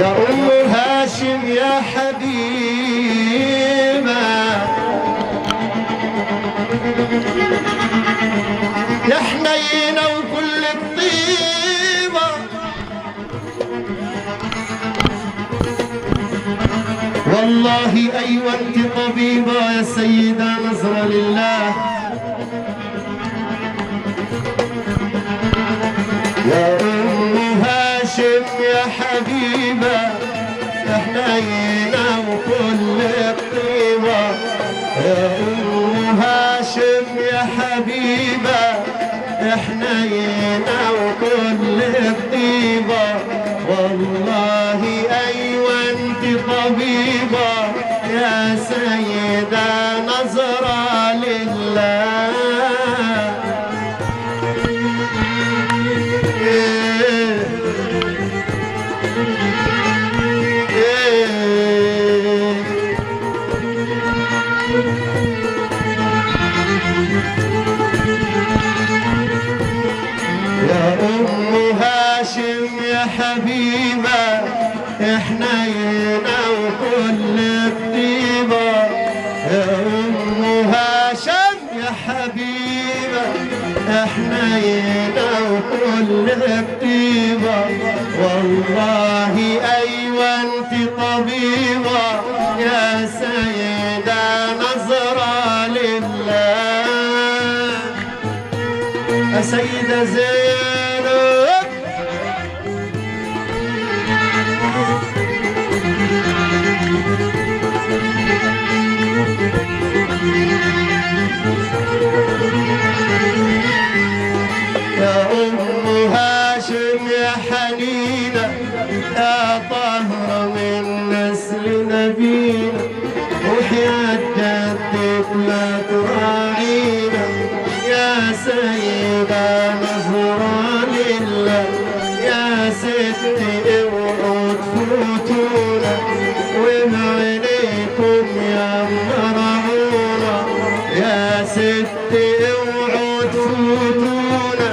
يا أم هاشم يا حبيبة يا حنينة وكل الطيبة، والله أيوة أنت طبيبة يا سيدة نظرة لله. يا أم هاشم يا حبيبة يا حنينة وكل الطيبة، يا أم هاشم يا حبيبة يا حنينة وكل الطيبة، والله أيوة أنت طبيبة يا سيدة نظرة لله. يا أم هاشم يا حبيبة يا حنينة وكل الطيبة، يا أم هاشم يا حبيبة يا حنينة وكل الطيبة، والله أيوة أنت طبيبة يا سيدة نظرة لله. يا سيدة زينب يا أم هاشم يا حنينة يا طهر من نسل نبينا، وحياة جدك لا تراعينا يا سيدة نظرة لله. يا ستي اوعوا تفوتونا وبعينيكم يا مرعونا، يا ستي اوعوا تفوتونا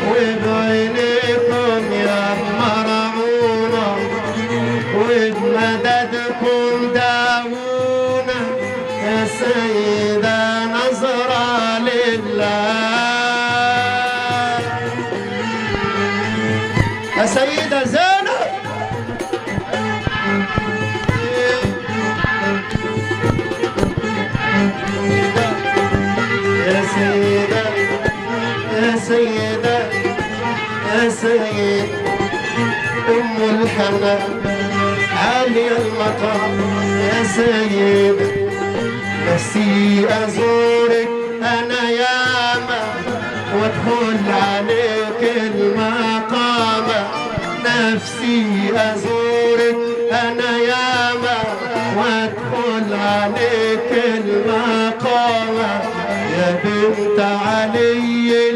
وبعينيكم يا مرعونا، وبمددكم داوونا يا سيدة نظرة لله. يا سيدة زينب يا سيدة يا سيدة يا سيد أم الحنان عالي المقام، يا سيد نفسي أزورك أنا ياما وادخل عليك المقام، نفسي أزورك أنا ياما وادخل عليك المقام، يا بنت علي